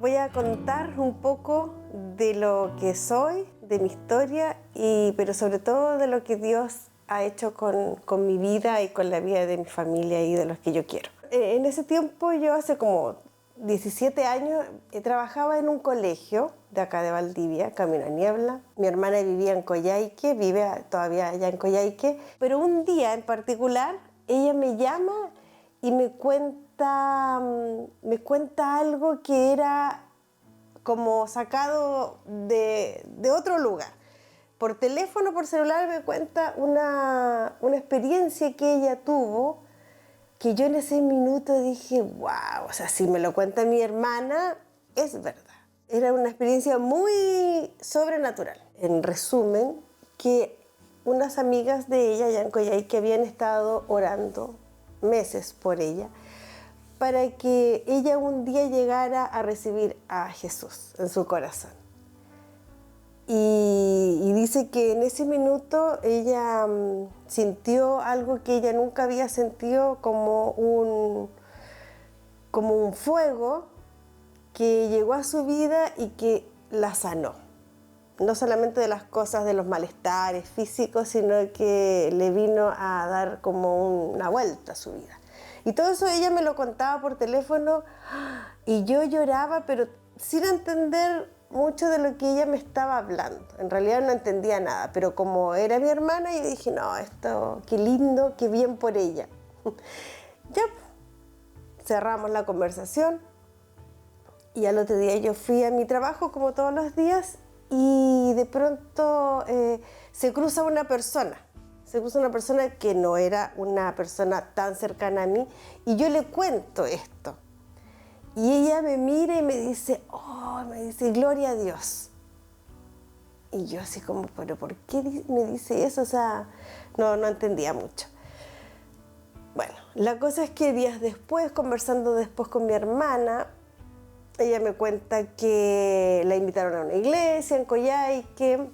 voy a contar un poco de lo que soy, de mi historia, pero sobre todo de lo que Dios ha hecho con mi vida y con la vida de mi familia y de los que yo quiero. En ese tiempo, yo hace como 17 años, trabajaba en un colegio de acá de Valdivia, Camino a Niebla. Mi hermana vivía en Coyhaique, vive todavía allá en Coyhaique, pero un día en particular ella me llama y me cuenta algo que era como sacado de otro lugar. Por teléfono, por celular, me cuenta una experiencia que ella tuvo, que yo en ese minuto dije, wow, o sea, si me lo cuenta mi hermana, es verdad. Era una experiencia muy sobrenatural. En resumen, que unas amigas de ella, allá en Coyhaique, habían estado orando meses por ella, para que ella un día llegara a recibir a Jesús en su corazón. Y dice que en ese minuto ella sintió algo que ella nunca había sentido, como un fuego que llegó a su vida y que la sanó. No solamente de las cosas, de los malestares físicos, sino que le vino a dar como una vuelta a su vida. Y todo eso ella me lo contaba por teléfono y yo lloraba, pero sin entender mucho de lo que ella me estaba hablando. En realidad no entendía nada, pero como era mi hermana, yo dije, no, esto, qué lindo, qué bien por ella. Ya, cerramos la conversación y al otro día yo fui a mi trabajo como todos los días y de pronto se cruza una persona. Se puso una persona que no era una persona tan cercana a mí y yo le cuento esto. Y ella me mira y me dice, gloria a Dios. Y yo así como, pero ¿por qué me dice eso? O sea, no entendía mucho. Bueno, la cosa es que días después, conversando después con mi hermana, ella me cuenta que la invitaron a una iglesia en Coyhaique,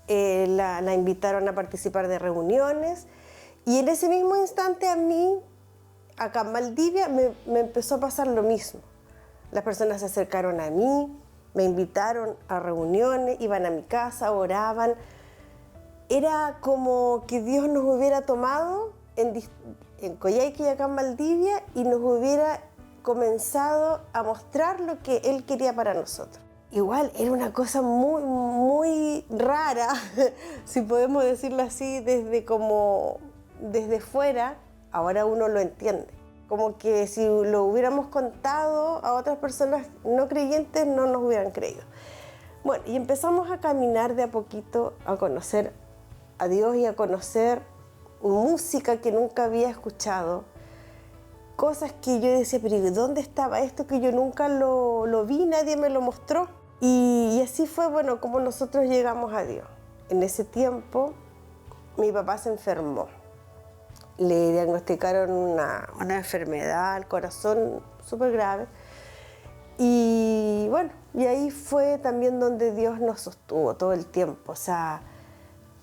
la invitaron a participar de reuniones y en ese mismo instante a mí, acá en Valdivia, me empezó a pasar lo mismo. Las personas se acercaron a mí, me invitaron a reuniones, iban a mi casa, oraban. Era como que Dios nos hubiera tomado en Coyhaique y acá en Valdivia y nos hubiera comenzado a mostrar lo que Él quería para nosotros. Igual era una cosa muy, muy rara, si podemos decirlo así, desde fuera, ahora uno lo entiende. Como que si lo hubiéramos contado a otras personas no creyentes, no nos hubieran creído. Bueno, y empezamos a caminar de a poquito, a conocer a Dios y a conocer música que nunca había escuchado. Cosas que yo decía, pero ¿dónde estaba esto que yo nunca lo vi, nadie me lo mostró? Y así fue, bueno, como nosotros llegamos a Dios. En ese tiempo, mi papá se enfermó. Le diagnosticaron una enfermedad al corazón súper grave. Y bueno, y ahí fue también donde Dios nos sostuvo todo el tiempo. O sea,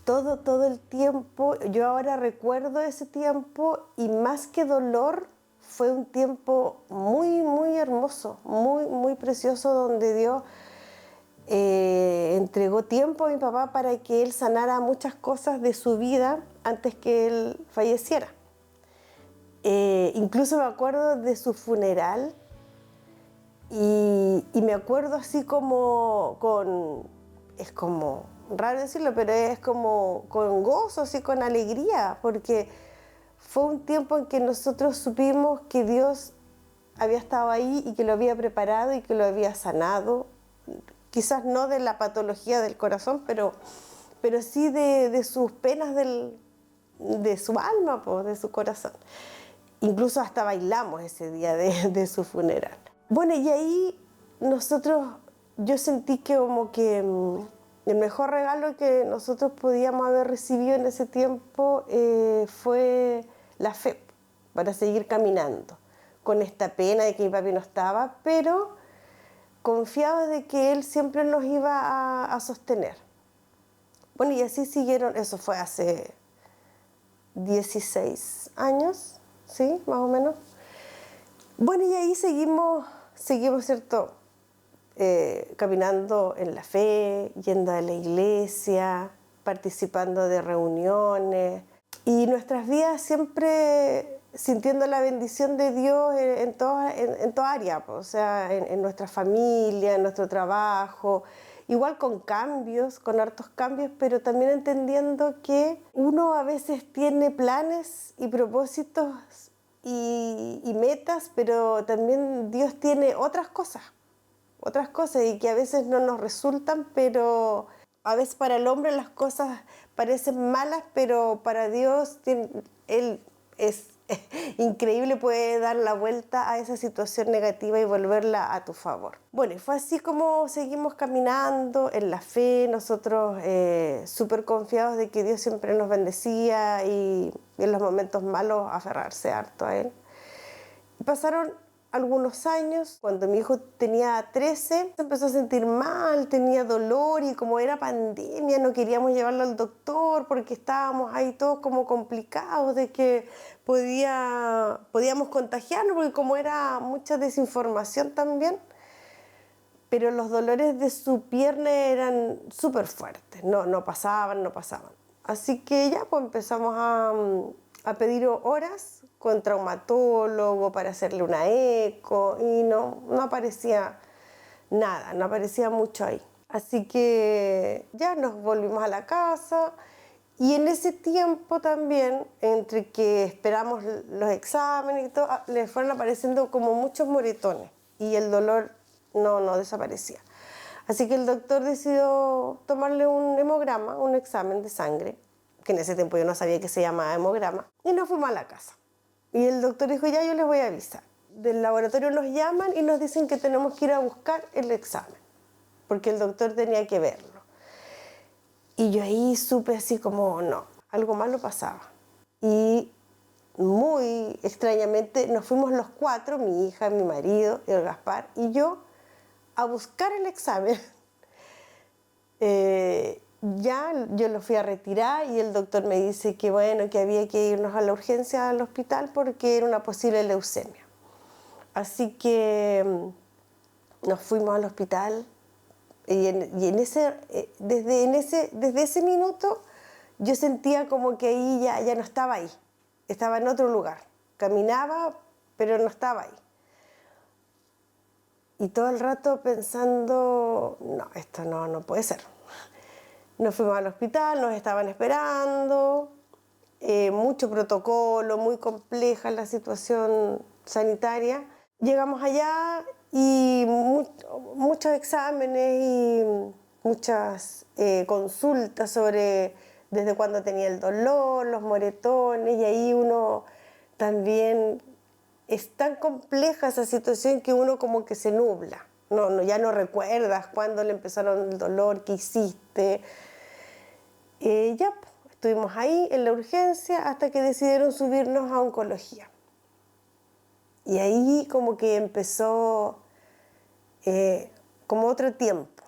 todo el tiempo. Yo ahora recuerdo ese tiempo y más que dolor, fue un tiempo muy, muy hermoso, muy, muy precioso, donde Dios entregó tiempo a mi papá para que él sanara muchas cosas de su vida antes que él falleciera. Incluso me acuerdo de su funeral y me acuerdo así como es como raro decirlo, pero es como con gozo, así con alegría, porque fue un tiempo en que nosotros supimos que Dios había estado ahí y que lo había preparado y que lo había sanado. Quizás no de la patología del corazón, pero sí de sus penas de su alma, de su corazón. Incluso hasta bailamos ese día de su funeral. Bueno, y ahí yo sentí que como que el mejor regalo que nosotros podíamos haber recibido en ese tiempo fue la fe para seguir caminando, con esta pena de que mi papi no estaba, pero confiados de que Él siempre nos iba a sostener. Bueno, y así siguieron, eso fue hace 16 años, ¿sí? Más o menos. Bueno, y ahí seguimos, ¿cierto? caminando en la fe, yendo a la iglesia, participando de reuniones y nuestras vidas siempre sintiendo la bendición de Dios en toda área, o sea, en nuestra familia, en nuestro trabajo, igual con cambios, con hartos cambios, pero también entendiendo que uno a veces tiene planes y propósitos y metas, pero también Dios tiene otras cosas y que a veces no nos resultan, pero a veces para el hombre las cosas parecen malas, pero para Dios Él es increíble, puede dar la vuelta a esa situación negativa y volverla a tu favor. Bueno, y fue así como seguimos caminando en la fe, nosotros súper confiados de que Dios siempre nos bendecía y en los momentos malos aferrarse harto a Él. Y pasaron algunos años, cuando mi hijo tenía 13, se empezó a sentir mal, tenía dolor y como era pandemia no queríamos llevarlo al doctor porque estábamos ahí todos como complicados de que podíamos contagiarnos porque como era mucha desinformación también, pero los dolores de su pierna eran súper fuertes, no pasaban. Así que ya pues empezamos a pedir horas con traumatólogo para hacerle una eco y no aparecía nada, no aparecía mucho ahí. Así que ya nos volvimos a la casa y en ese tiempo también, entre que esperamos los exámenes y todo, le fueron apareciendo como muchos moretones y el dolor no desaparecía. Así que el doctor decidió tomarle un hemograma, un examen de sangre, que en ese tiempo yo no sabía que se llamaba hemograma, y nos fuimos a la casa. Y el doctor dijo, ya yo les voy a avisar. Del laboratorio nos llaman y nos dicen que tenemos que ir a buscar el examen, porque el doctor tenía que verlo. Y yo ahí supe así como, no, algo malo pasaba. Y muy extrañamente nos fuimos los cuatro, mi hija, mi marido, el Gaspar y yo, a buscar el examen. Ya yo lo fui a retirar y el doctor me dice que bueno, que había que irnos a la urgencia al hospital porque era una posible leucemia. Así que nos fuimos al hospital desde ese minuto yo sentía como que ahí ya no estaba ahí, estaba en otro lugar. Caminaba, pero no estaba ahí. Y todo el rato pensando, no, esto no puede ser. Nos fuimos al hospital, nos estaban esperando, mucho protocolo, muy compleja la situación sanitaria. Llegamos allá y muchos exámenes y muchas consultas sobre desde cuándo tenía el dolor, los moretones, y ahí uno también es tan compleja esa situación que uno como que se nubla. Ya no recuerdas cuándo le empezaron el dolor, qué hiciste. Ya estuvimos ahí en la urgencia hasta que decidieron subirnos a oncología. Y ahí como que empezó como otro tiempo.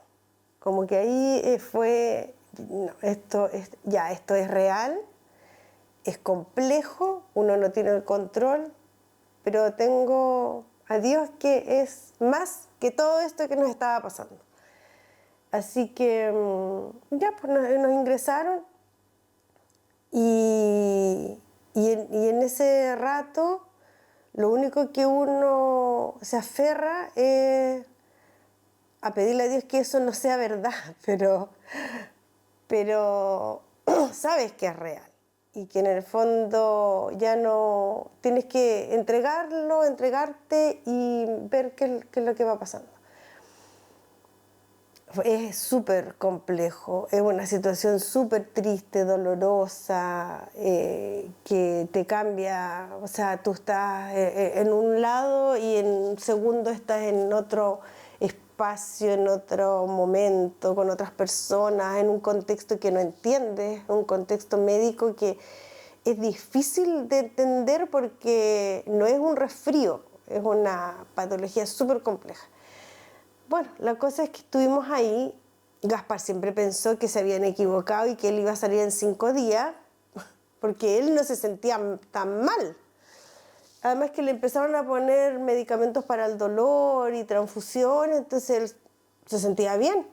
Como que ahí fue, no, esto es real, es complejo, uno no tiene el control, pero tengo a Dios que es más que todo esto que nos estaba pasando. Así que ya pues nos ingresaron y en ese rato lo único que uno se aferra es a pedirle a Dios que eso no sea verdad, pero sabes que es real y que en el fondo ya no tienes que entregarte y ver qué es lo que va pasando. Es súper complejo, es una situación súper triste, dolorosa, que te cambia, o sea, tú estás en un lado y en un segundo estás en otro espacio, en otro momento, con otras personas, en un contexto que no entiendes, un contexto médico que es difícil de entender porque no es un resfrío, es una patología súper compleja. Bueno, la cosa es que estuvimos ahí. Gaspar siempre pensó que se habían equivocado y que él iba a salir en 5 días, porque él no se sentía tan mal. Además que le empezaron a poner medicamentos para el dolor y transfusiones, entonces él se sentía bien.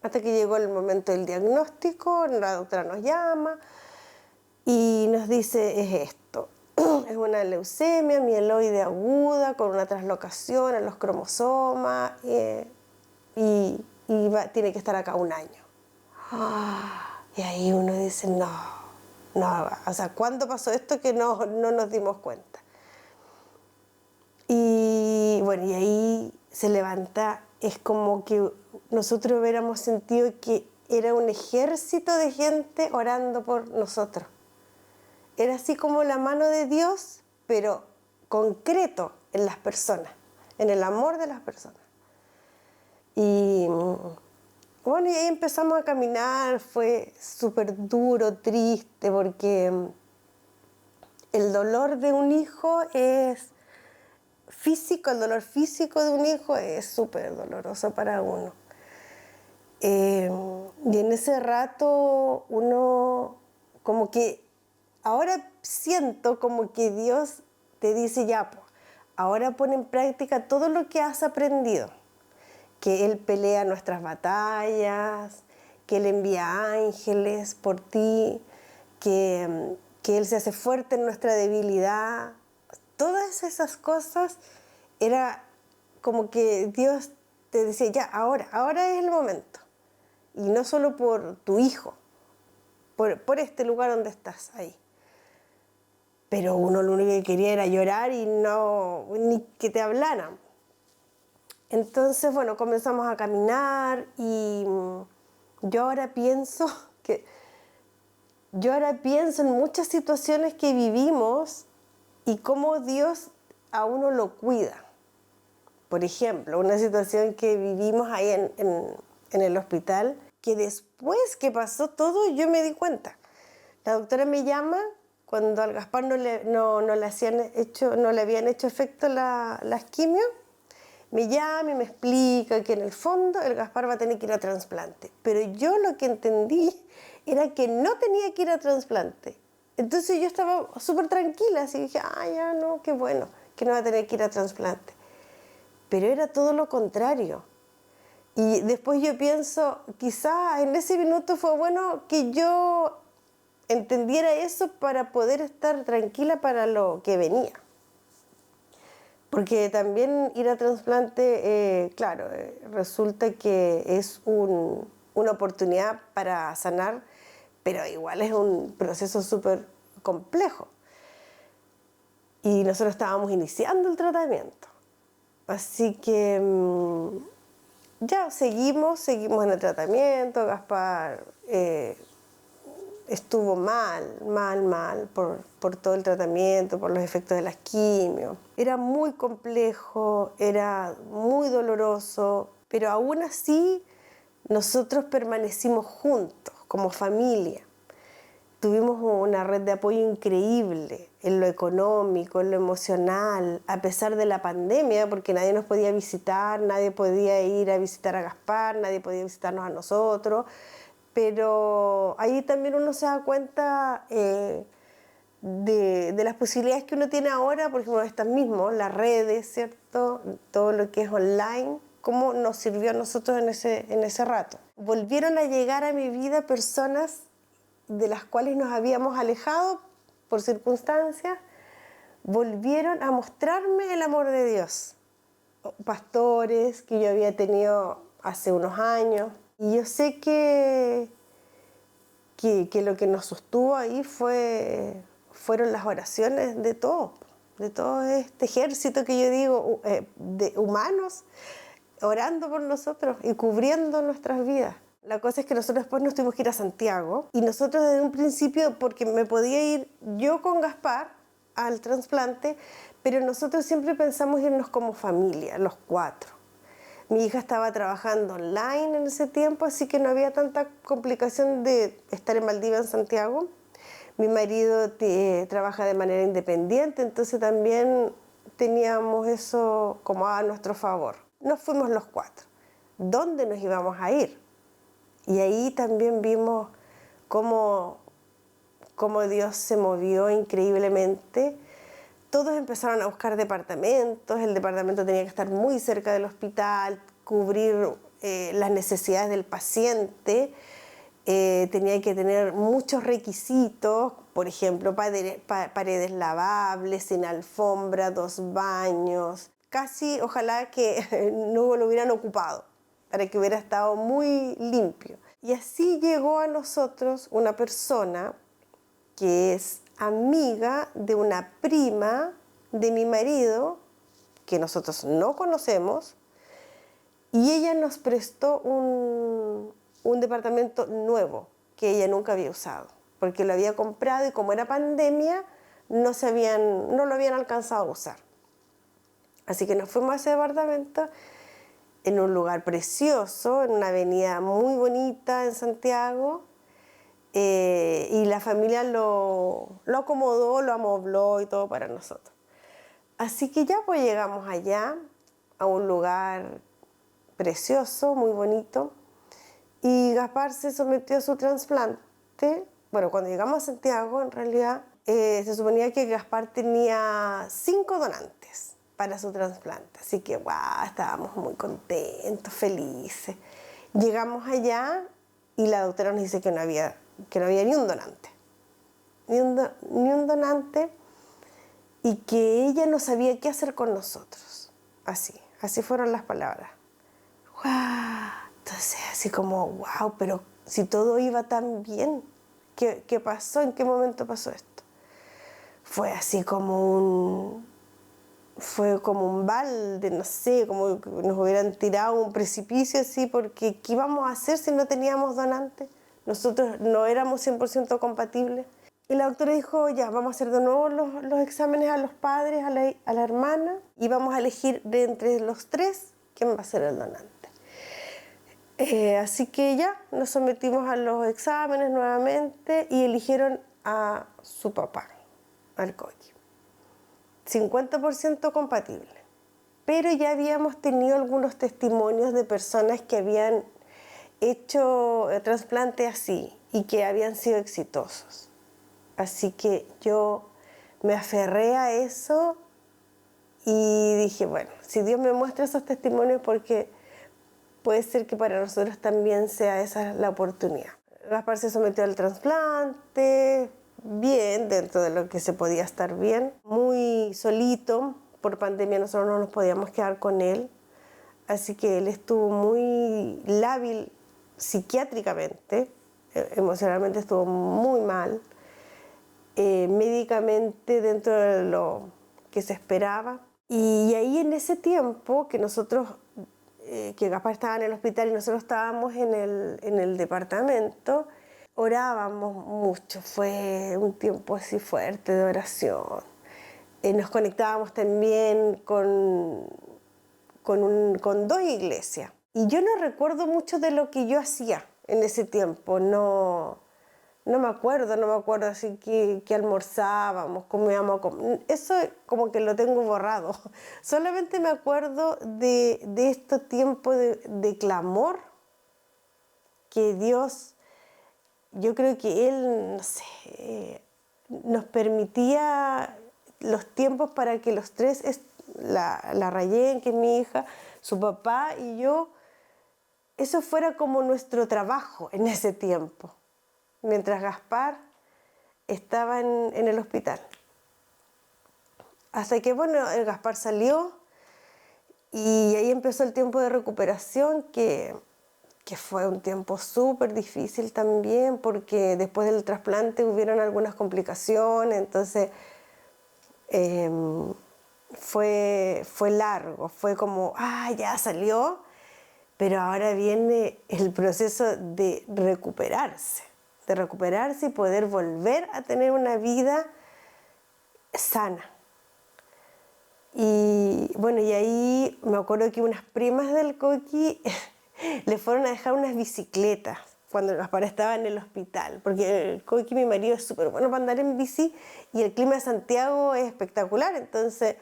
Hasta que llegó el momento del diagnóstico, la doctora nos llama y nos dice, es esto, es una leucemia mieloide aguda con una translocación en los cromosomas y tiene que estar acá un año. Y ahí uno dice, no, o sea, ¿cuándo pasó esto que no nos dimos cuenta? Y bueno, y ahí se levanta, es como que nosotros hubiéramos sentido que era un ejército de gente orando por nosotros. Era así como la mano de Dios, pero concreto en las personas, en el amor de las personas. Y bueno, y ahí empezamos a caminar, fue súper duro, triste, porque el dolor de un hijo es físico, el dolor físico de un hijo es súper doloroso para uno. Y en ese rato uno como que, ahora siento como que Dios te dice ya, pues, ahora pon en práctica todo lo que has aprendido. Que Él pelea nuestras batallas, que Él envía ángeles por ti, que Él se hace fuerte en nuestra debilidad. Todas esas cosas era como que Dios te decía, ya, ahora es el momento. Y no solo por tu hijo, por este lugar donde estás ahí. Pero uno lo único que quería era llorar y no, ni que te hablaran. Entonces, bueno, comenzamos a caminar y yo ahora pienso en muchas situaciones que vivimos y cómo Dios a uno lo cuida. Por ejemplo, una situación que vivimos ahí en el hospital, que después que pasó todo yo me di cuenta. La doctora me llama cuando al Gaspar no le habían hecho efecto las quimios. Me llama y me explica que en el fondo el Gaspar va a tener que ir a trasplante. Pero yo lo que entendí era que no tenía que ir a trasplante. Entonces yo estaba súper tranquila, así dije, ya no, qué bueno, que no va a tener que ir a trasplante. Pero era todo lo contrario. Y después yo pienso, quizás en ese minuto fue bueno que yo entendiera eso para poder estar tranquila para lo que venía. Porque también ir a trasplante, claro, resulta que es una oportunidad para sanar, pero igual es un proceso súper complejo. Y nosotros estábamos iniciando el tratamiento. Así que ya seguimos en el tratamiento. Gaspar estuvo mal por todo el tratamiento, por los efectos de las quimios. Era muy complejo, era muy doloroso, pero aún así nosotros permanecimos juntos como familia. Tuvimos una red de apoyo increíble en lo económico, en lo emocional, a pesar de la pandemia, porque nadie nos podía visitar, nadie podía ir a visitar a Gaspar, nadie podía visitarnos a nosotros. Pero ahí también uno se da cuenta de las posibilidades que uno tiene ahora, por ejemplo, estas mismas, las redes, ¿cierto? Todo lo que es online, cómo nos sirvió a nosotros en ese rato. Volvieron a llegar a mi vida personas de las cuales nos habíamos alejado por circunstancias, volvieron a mostrarme el amor de Dios. Pastores que yo había tenido hace unos años. Y yo sé que lo que nos sostuvo ahí fueron las oraciones de todo este ejército que yo digo, de humanos, orando por nosotros y cubriendo nuestras vidas. La cosa es que nosotros después nos tuvimos que ir a Santiago y nosotros desde un principio, porque me podía ir yo con Gaspar al trasplante, pero nosotros siempre pensamos irnos como familia, los 4. Mi hija estaba trabajando online en ese tiempo, así que no había tanta complicación de estar en Valdivia, en Santiago. Mi marido trabaja de manera independiente, entonces también teníamos eso como a nuestro favor. Nos fuimos los 4. ¿Dónde nos íbamos a ir? Y ahí también vimos cómo Dios se movió increíblemente. Todos empezaron a buscar departamentos, el departamento tenía que estar muy cerca del hospital, cubrir las necesidades del paciente, tenía que tener muchos requisitos, por ejemplo, paredes lavables, sin alfombra, 2 baños, casi ojalá que no lo hubieran ocupado, para que hubiera estado muy limpio. Y así llegó a nosotros una persona que es amiga de una prima de mi marido, que nosotros no conocemos, y ella nos prestó un departamento nuevo que ella nunca había usado, porque lo había comprado y como era pandemia, no lo habían alcanzado a usar. Así que nos fuimos a ese departamento en un lugar precioso, en una avenida muy bonita en Santiago, y la familia lo acomodó, lo amobló y todo para nosotros. Así que ya pues llegamos allá, a un lugar precioso, muy bonito, y Gaspar se sometió a su trasplante. Bueno, cuando llegamos a Santiago, en realidad, se suponía que Gaspar tenía 5 donantes para su trasplante. Así que, wow, estábamos muy contentos, felices. Llegamos allá y la doctora nos dice que no había ni un donante. Ni un donante, y que ella no sabía qué hacer con nosotros. Así fueron las palabras. ¡Wow! Entonces, así como, wow, pero si todo iba tan bien, ¿qué pasó? ¿En qué momento pasó esto? Fue así como un balde, no sé, como que nos hubieran tirado a un precipicio así, porque ¿qué íbamos a hacer si no teníamos donantes? Nosotros no éramos 100% compatibles. Y la doctora dijo, ya, vamos a hacer de nuevo los exámenes a los padres, a la hermana, y vamos a elegir de entre los 3 quién va a ser el donante. Así que ya nos sometimos a los exámenes nuevamente y eligieron a su papá, al Coqui. 50% compatible. Pero ya habíamos tenido algunos testimonios de personas que habían hecho trasplante así y que habían sido exitosos. Así que yo me aferré a eso y dije, bueno, si Dios me muestra esos testimonios, porque puede ser que para nosotros también sea esa la oportunidad. Gaspar se sometió al trasplante, bien, dentro de lo que se podía estar bien, muy solito, por pandemia nosotros no nos podíamos quedar con él, así que él estuvo muy lábil psiquiátricamente, emocionalmente estuvo muy mal, médicamente dentro de lo que se esperaba. Y ahí en ese tiempo que nosotros, que Gaspar estaba en el hospital y nosotros estábamos en el departamento, orábamos mucho, fue un tiempo así fuerte de oración. Nos conectábamos también con 2 iglesias. Y yo no recuerdo mucho de lo que yo hacía en ese tiempo, no me acuerdo así que almorzábamos, comíamos, eso como que lo tengo borrado. Solamente me acuerdo de estos tiempos de clamor que Dios, yo creo que Él, no sé, nos permitía los tiempos para que los 3, la Rayén, que es mi hija, su papá y yo, eso fuera como nuestro trabajo en ese tiempo, mientras Gaspar estaba en el hospital. Hasta que, bueno, el Gaspar salió y ahí empezó el tiempo de recuperación, que fue un tiempo súper difícil también, porque después del trasplante hubieron algunas complicaciones, entonces fue largo, fue como, ya salió, pero ahora viene el proceso de recuperarse y poder volver a tener una vida sana. Y bueno, y ahí me acuerdo que unas primas del Coqui le fueron a dejar unas bicicletas cuando Gaspar estaba en el hospital, porque el Coqui, mi marido, es súper bueno para andar en bici y el clima de Santiago es espectacular, entonces,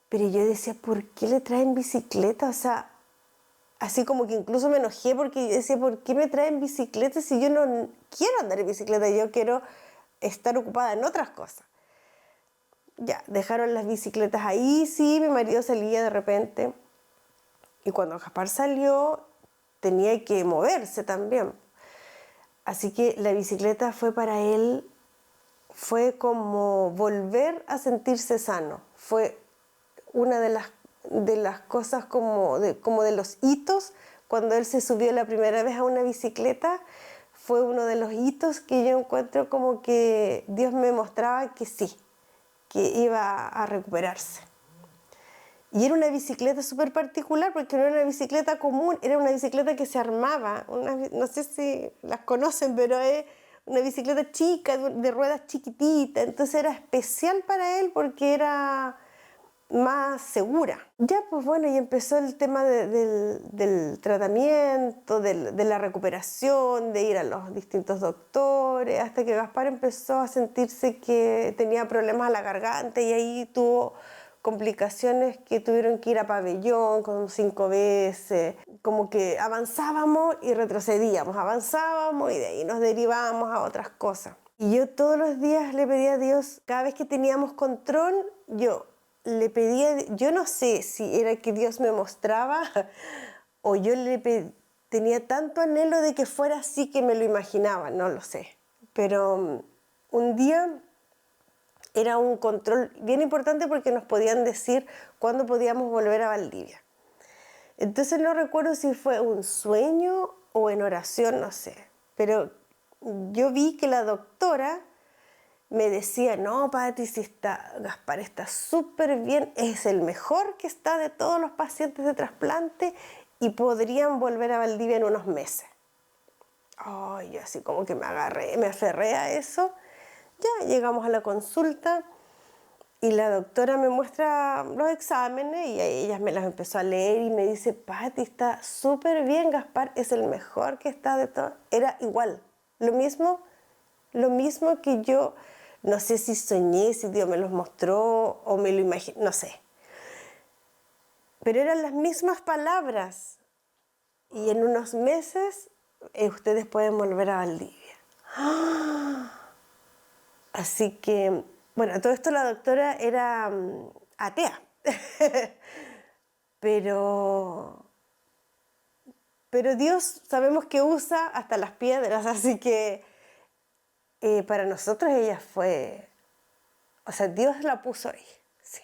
pero yo decía, ¿por qué le traen bicicleta? O sea, así como que incluso me enojé porque yo decía, ¿por qué me traen bicicleta si yo no quiero andar en bicicleta? Yo quiero estar ocupada en otras cosas. Ya, dejaron las bicicletas ahí, sí, mi marido salía de repente Y cuando Gaspar salió, tenía que moverse también. Así que la bicicleta fue para él, fue como volver a sentirse sano. Fue una de las cosas como de los hitos. Cuando él se subió la primera vez a una bicicleta, fue uno de los hitos que yo encuentro como que Dios me mostraba que sí, que iba a recuperarse. Y era una bicicleta súper particular porque no era una bicicleta común, era una bicicleta que se armaba. No sé si las conocen, pero es una bicicleta chica, de ruedas chiquititas. Entonces era especial para él porque era más segura. Ya, pues bueno, y empezó el tema del tratamiento, de la recuperación, de ir a los distintos doctores, hasta que Gaspar empezó a sentirse que tenía problemas a la garganta y ahí tuvo complicaciones que tuvieron que ir a pabellón como 5 veces, como que avanzábamos y retrocedíamos, avanzábamos y de ahí nos derivábamos a otras cosas. Y yo todos los días le pedía a Dios, cada vez que teníamos control, yo le pedía, yo no sé si era que Dios me mostraba o yo tenía tanto anhelo de que fuera así que me lo imaginaba, no lo sé. Pero un día era un control bien importante porque nos podían decir cuándo podíamos volver a Valdivia. Entonces no recuerdo si fue un sueño o en oración, no sé. Pero yo vi que la doctora me decía, no, Pati, si Gaspar está súper bien, es el mejor que está de todos los pacientes de trasplante y podrían volver a Valdivia en unos meses. Ay, yo así como que me aferré a eso. Ya llegamos a la consulta y la doctora me muestra los exámenes y ella me los empezó a leer y me dice, Pati, está súper bien, Gaspar es el mejor que está de todo. Era igual, lo mismo que yo. No sé si soñé, si Dios me los mostró o me lo imaginé, no sé. Pero eran las mismas palabras. Y en unos meses ustedes pueden volver a Valdivia. Así que, bueno, todo esto la doctora era atea. pero Dios sabemos que usa hasta las piedras, así que para nosotros ella fue, o sea, Dios la puso ahí, sí.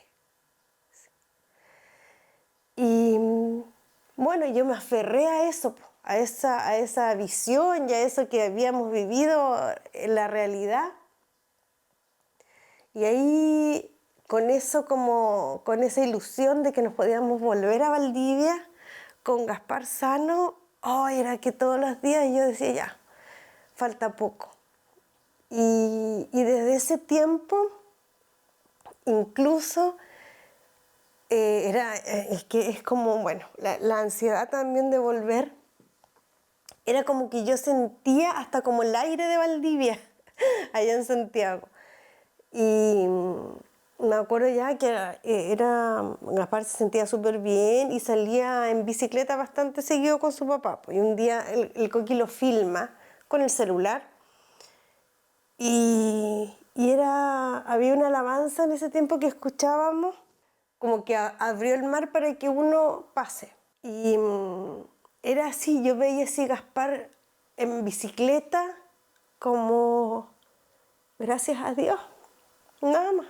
Y bueno, yo me aferré a eso, a esa visión y a eso que habíamos vivido en la realidad. Y ahí, con eso, como con esa ilusión de que nos podíamos volver a Valdivia con Gaspar sano, era que todos los días yo decía, ya, falta poco. Y desde ese tiempo, incluso, es que es como, bueno, la ansiedad también de volver, era como que yo sentía hasta como el aire de Valdivia, allá en Santiago. Y me acuerdo ya que Gaspar se sentía súper bien y salía en bicicleta bastante seguido con su papá. Y un día el Coqui lo filma con el celular y había una alabanza en ese tiempo que escuchábamos, como que abrió el mar para que uno pase. Y era así, yo veía así Gaspar en bicicleta como gracias a Dios, nada más.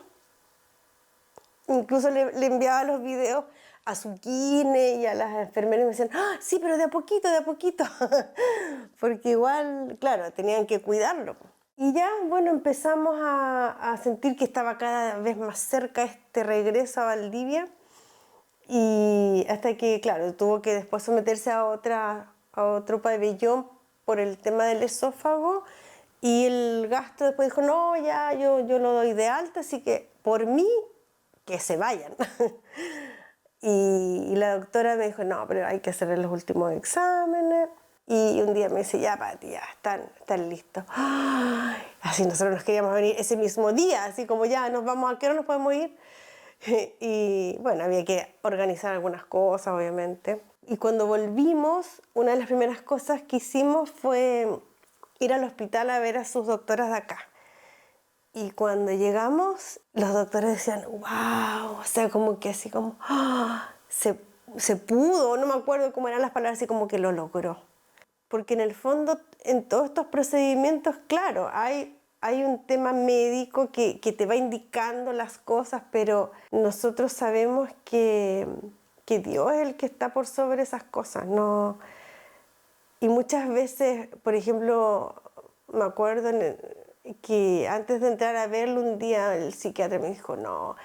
Incluso le enviaba los videos a su kine y a las enfermeras y me decían, sí, pero de a poquito, porque igual, claro, tenían que cuidarlo. Y ya, bueno, empezamos a sentir que estaba cada vez más cerca este regreso a Valdivia y hasta que, claro, tuvo que después someterse a otro pabellón por el tema del esófago y el gastro después dijo, no, ya, yo lo doy de alta, así que por mí que se vayan. y la doctora me dijo, no, pero hay que hacer los últimos exámenes. Y un día me dice, ya, Pati, ya, están listos. ¡Ay! Así nosotros nos queríamos venir ese mismo día, así como ya, nos vamos, ¿a qué hora nos podemos ir? Y bueno, había que organizar algunas cosas, obviamente. Y cuando volvimos, una de las primeras cosas que hicimos fue ir al hospital a ver a sus doctoras de acá. Y cuando llegamos, los doctores decían, wow, o sea, como que así como, se pudo, no me acuerdo cómo eran las palabras, así como que lo logró. Porque en el fondo, en todos estos procedimientos, claro, hay un tema médico que te va indicando las cosas, pero nosotros sabemos que Dios es el que está por sobre esas cosas, ¿no? Y muchas veces, por ejemplo, me acuerdo que antes de entrar a verlo un día el psiquiatra me dijo, no,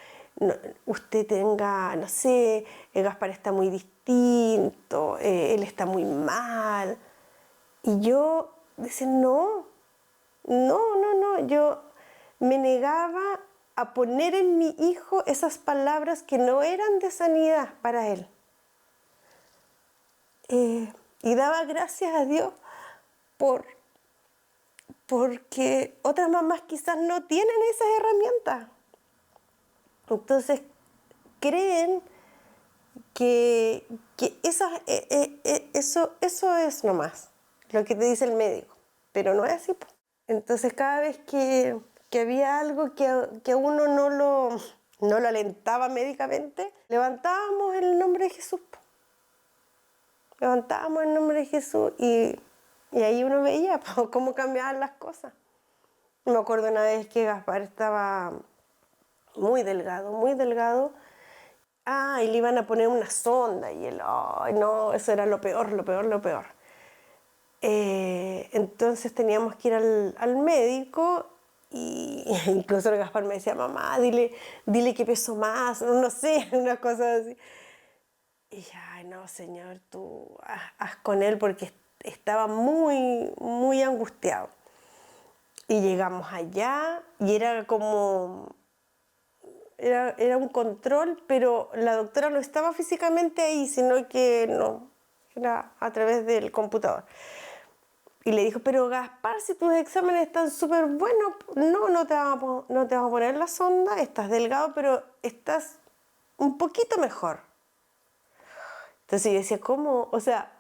usted tenga, no sé, Gaspar está muy distinto, él está muy mal. Y yo decía, no, yo me negaba a poner en mi hijo esas palabras que no eran de sanidad para él. Y daba gracias a Dios porque otras mamás quizás no tienen esas herramientas. Entonces creen que eso es nomás lo que te dice el médico, pero no es así, po. Entonces cada vez que había algo que a uno no lo alentaba médicamente, levantábamos el nombre de Jesús, po. Levantábamos el nombre de Jesús y ahí uno veía, po, cómo cambiaban las cosas. Me acuerdo una vez que Gaspar estaba muy delgado. Y le iban a poner una sonda y él, ay no, eso era lo peor. Entonces teníamos que ir al médico y incluso el Gaspar me decía, mamá, dile que peso más, no sé, una cosa así. Y ya, ay no, señor, tú haz con él porque estaba muy angustiado. Y llegamos allá y era como... Era un control, pero la doctora no estaba físicamente ahí, sino que no, era a través del computador. Y le dijo, pero Gaspar, si tus exámenes están súper buenos, no te vamos a poner la sonda, estás delgado, pero estás un poquito mejor. Entonces yo decía, ¿cómo? O sea,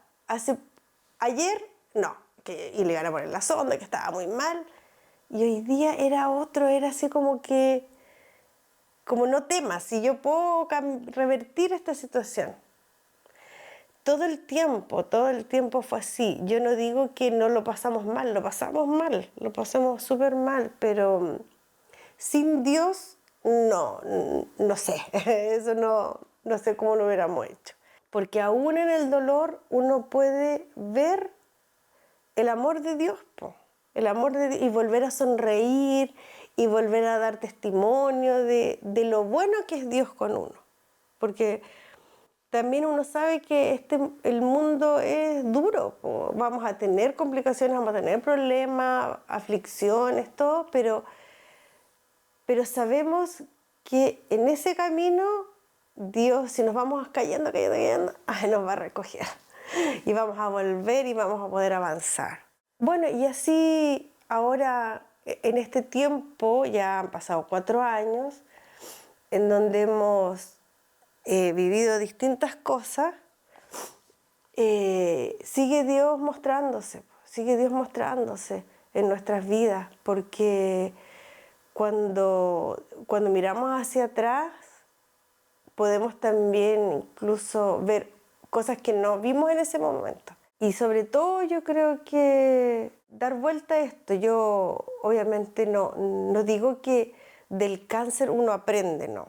ayer, no, y le iban a poner la sonda, que estaba muy mal. Y hoy día era otro, era así como no temas, si yo puedo revertir esta situación. Todo el tiempo fue así. Yo no digo que no lo pasamos mal, lo pasamos súper mal, pero sin Dios, no sé, eso no sé cómo lo hubiéramos hecho. Porque aún en el dolor uno puede ver el amor de Dios, po. El amor de Dios, y volver a sonreír y volver a dar testimonio de lo bueno que es Dios con uno. Porque también uno sabe que el mundo es duro, po. Vamos a tener complicaciones, vamos a tener problemas, aflicciones, todo, pero sabemos que en ese camino Dios, si nos vamos cayendo, nos va a recoger. Y vamos a volver y vamos a poder avanzar. Bueno, y así ahora, en este tiempo, ya han pasado 4 años, en donde hemos vivido distintas cosas, sigue Dios mostrándose en nuestras vidas, porque cuando miramos hacia atrás, podemos también incluso ver cosas que no vimos en ese momento. Y sobre todo yo creo que dar vuelta a esto, yo obviamente no digo que del cáncer uno aprende, no,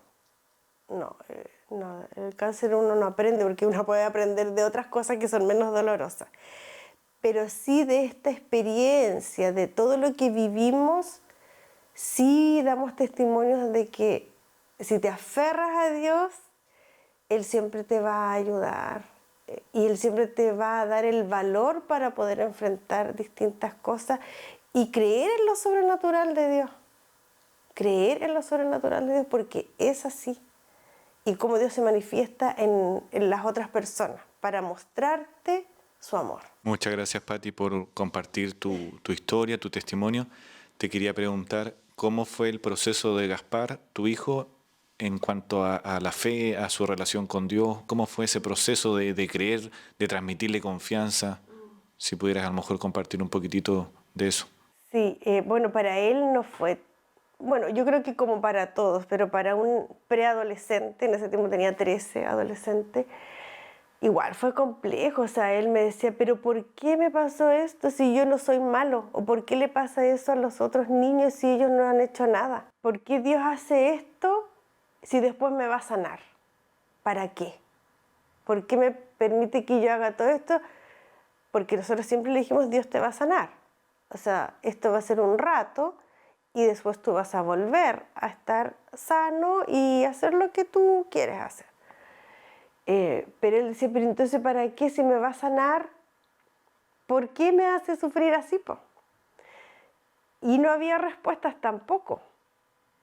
el cáncer uno no aprende porque uno puede aprender de otras cosas que son menos dolorosas, pero sí de esta experiencia, de todo lo que vivimos, sí damos testimonios de que si te aferras a Dios, Él siempre te va a ayudar y Él siempre te va a dar el valor para poder enfrentar distintas cosas y creer en lo sobrenatural de Dios. Creer en lo sobrenatural de Dios porque es así. Y cómo Dios se manifiesta en las otras personas para mostrarte su amor. Muchas gracias, Patti, por compartir tu historia, tu testimonio. Te quería preguntar cómo fue el proceso de Gaspar, tu hijo, en cuanto a la fe, a su relación con Dios. ¿Cómo fue ese proceso de creer, de transmitirle confianza? Si pudieras a lo mejor compartir un poquitito de eso. Sí, bueno, para él no fue, bueno, yo creo que como para todos, pero para un preadolescente, en ese tiempo tenía 13 adolescentes, igual fue complejo, o sea, él me decía, pero ¿por qué me pasó esto si yo no soy malo? ¿O por qué le pasa eso a los otros niños si ellos no han hecho nada? ¿Por qué Dios hace esto si después me va a sanar? ¿Para qué? ¿Por qué me permite que yo haga todo esto? Porque nosotros siempre le dijimos, Dios te va a sanar. O sea, esto va a ser un rato y después tú vas a volver a estar sano y hacer lo que tú quieres hacer. Pero él decía, pero entonces ¿para qué si me va a sanar? ¿Por qué me hace sufrir así, po? Y no había respuestas tampoco.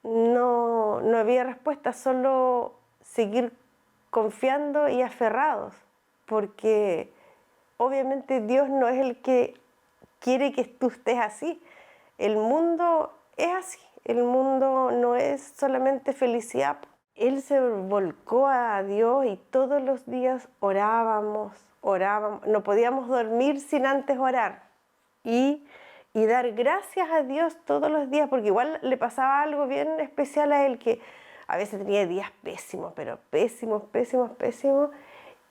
No había respuestas, solo seguir confiando y aferrados. Porque obviamente Dios no es el que quiere que tú estés así. El mundo es así. El mundo no es solamente felicidad. Él se volcó a Dios y todos los días orábamos. No podíamos dormir sin antes orar. Y dar gracias a Dios todos los días, porque igual le pasaba algo bien especial a él, que a veces tenía días pésimos, pero pésimos.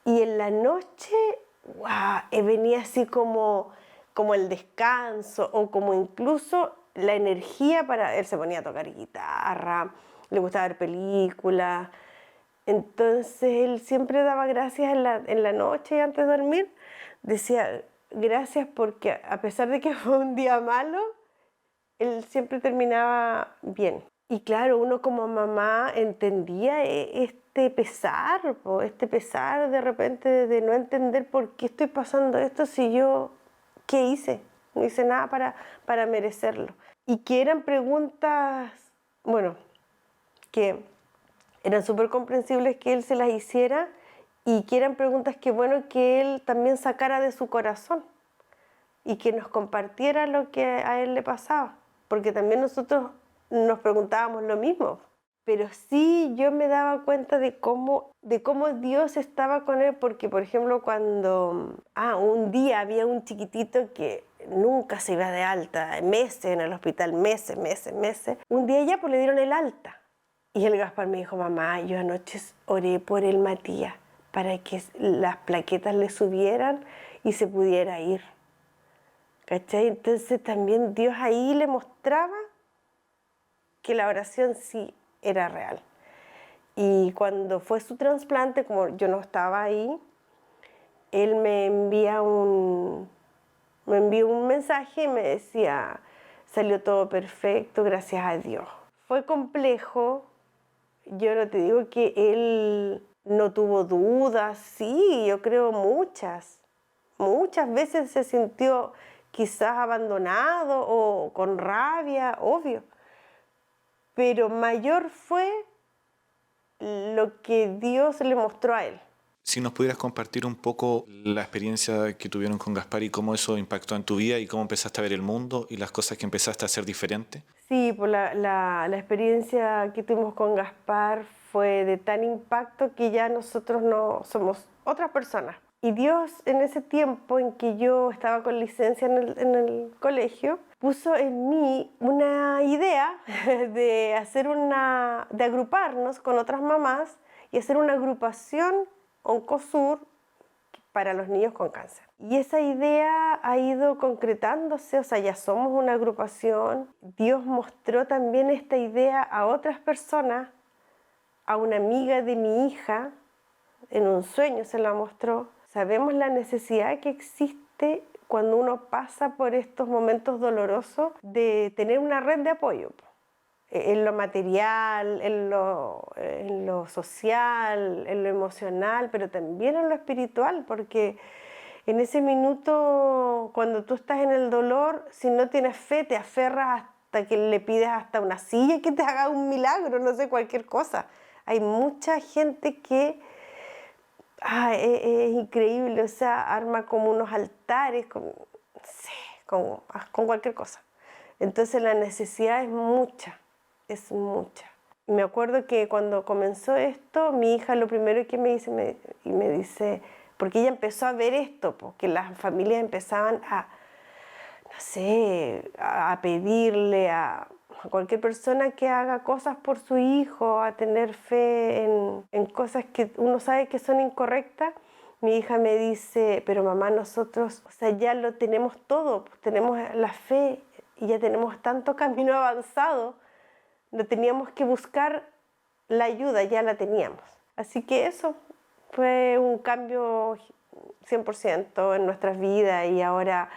Y en la noche, wow, venía así como el descanso o como incluso la energía para... Él se ponía a tocar guitarra, le gustaba ver películas. Entonces él siempre daba gracias en la noche y antes de dormir. Decía gracias porque a pesar de que fue un día malo, él siempre terminaba bien. Y claro, uno como mamá entendía este pesar de repente de no entender por qué estoy pasando esto si yo, ¿qué hice? No hice nada para merecerlo. Y que eran preguntas, bueno, que eran súper comprensibles que él se las hiciera y que eran preguntas que bueno que él también sacara de su corazón y que nos compartiera lo que a él le pasaba, porque también nosotros nos preguntábamos lo mismo. Pero sí yo me daba cuenta de cómo Dios estaba con él, porque por ejemplo cuando un día había un chiquitito que nunca se iba de alta, meses en el hospital, meses. Un día ya pues le dieron el alta. Y el Gaspar me dijo, mamá, yo anoche oré por el Matías para que las plaquetas le subieran y se pudiera ir. ¿Cachai? Entonces también Dios ahí le mostraba que la oración sí era real. Y cuando fue su trasplante, como yo no estaba ahí, él me envió un mensaje y me decía, salió todo perfecto, gracias a Dios. Fue complejo, yo no te digo que él no tuvo dudas, sí, yo creo muchas veces se sintió quizás abandonado o con rabia, obvio, pero mayor fue lo que Dios le mostró a él. Si nos pudieras compartir un poco la experiencia que tuvieron con Gaspar y cómo eso impactó en tu vida y cómo empezaste a ver el mundo y las cosas que empezaste a hacer diferente. Sí, pues la experiencia que tuvimos con Gaspar fue de tan impacto que ya nosotros no somos otras personas. Y Dios en ese tiempo en que yo estaba con licencia en el colegio, puso en mí una idea de de agruparnos con otras mamás y hacer una agrupación Oncosur para los niños con cáncer. Y esa idea ha ido concretándose, o sea, ya somos una agrupación. Dios mostró también esta idea a otras personas, a una amiga de mi hija, en un sueño se la mostró. Sabemos la necesidad que existe cuando uno pasa por estos momentos dolorosos de tener una red de apoyo en lo material, en lo social, en lo emocional, pero también en lo espiritual, porque en ese minuto, cuando tú estás en el dolor, si no tienes fe, te aferras hasta que le pides hasta una silla que te haga un milagro, no sé, cualquier cosa. Hay mucha gente que es increíble, o sea, arma como unos altares, sí, con cualquier cosa. Entonces la necesidad es mucha. Me acuerdo que cuando comenzó esto, mi hija lo primero que me dice, porque ella empezó a ver esto, porque las familias empezaban no sé, a pedirle a cualquier persona que haga cosas por su hijo, a tener fe en cosas que uno sabe que son incorrectas. Mi hija me dice, pero mamá, nosotros, o sea, ya lo tenemos todo, pues, tenemos la fe y ya tenemos tanto camino avanzado, no teníamos que buscar la ayuda, ya la teníamos. Así que eso fue un cambio 100% en nuestras vidas y ahora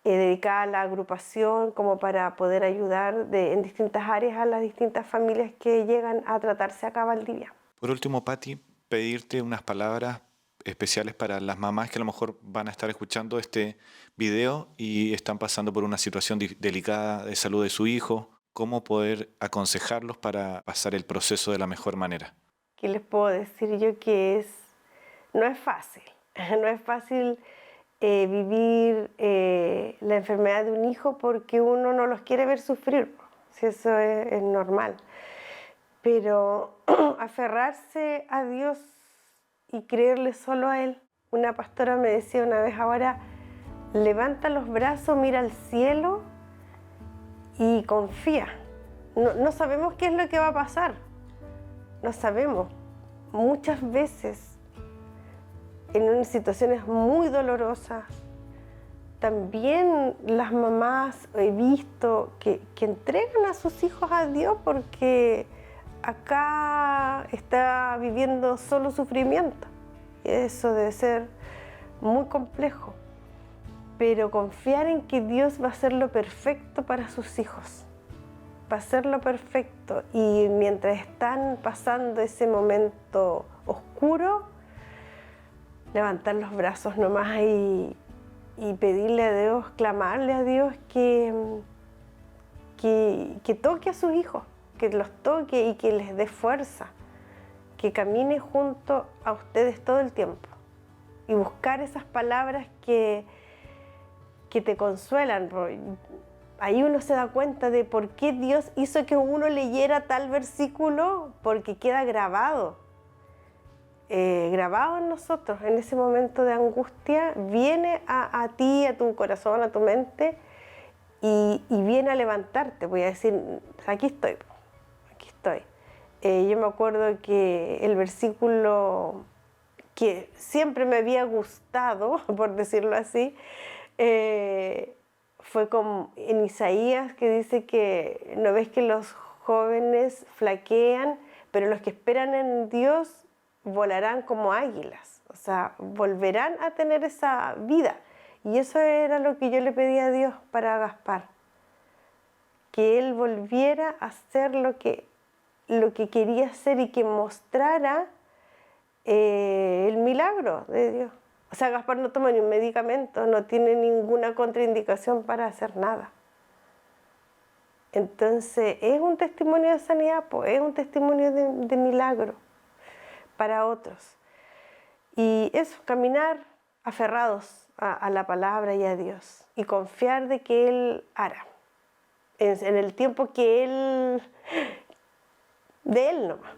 dedicada a la agrupación como para poder ayudar en distintas áreas a las distintas familias que llegan a tratarse acá a Valdivia. Por último, Patti, pedirte unas palabras especiales para las mamás que a lo mejor van a estar escuchando este video y están pasando por una situación delicada de salud de su hijo. ¿Cómo poder aconsejarlos para pasar el proceso de la mejor manera? ¿Qué les puedo decir yo? No es fácil, no es fácil vivir la enfermedad de un hijo porque uno no los quiere ver sufrir, si eso es normal. Pero aferrarse a Dios y creerle solo a Él. Una pastora me decía una vez, ahora levanta los brazos, mira al cielo y confía. No sabemos qué es lo que va a pasar, no sabemos. Muchas veces en unas situaciones muy dolorosas, también las mamás he visto que entregan a sus hijos a Dios porque acá está viviendo solo sufrimiento. Y eso debe ser muy complejo. Pero confiar en que Dios va a hacer lo perfecto para sus hijos. Va a hacer lo perfecto. Y mientras están pasando ese momento oscuro, levantar los brazos nomás y pedirle a Dios, clamarle a Dios que toque a sus hijos, que los toque y que les dé fuerza, que camine junto a ustedes todo el tiempo y buscar esas palabras que te consuelan. Ahí uno se da cuenta de por qué Dios hizo que uno leyera tal versículo, porque queda grabado en nosotros. En ese momento de angustia viene a ti, a tu corazón, a tu mente y viene a levantarte. Voy a decir, aquí estoy. Yo me acuerdo que el versículo que siempre me había gustado, por decirlo así, fue como en Isaías, que dice que no ves que los jóvenes flaquean, pero los que esperan en Dios volarán como águilas, o sea, volverán a tener esa vida. Y eso era lo que yo le pedía a Dios para Gaspar, que él volviera a hacer lo que quería hacer y que mostrara el milagro de Dios. O sea, Gaspar no toma ni un medicamento, no tiene ninguna contraindicación para hacer nada. Entonces, es un testimonio de sanidad, pues, es un testimonio de milagro para otros. Y eso, caminar aferrados a la palabra y a Dios y confiar de que Él hará en el tiempo que de Él nomás.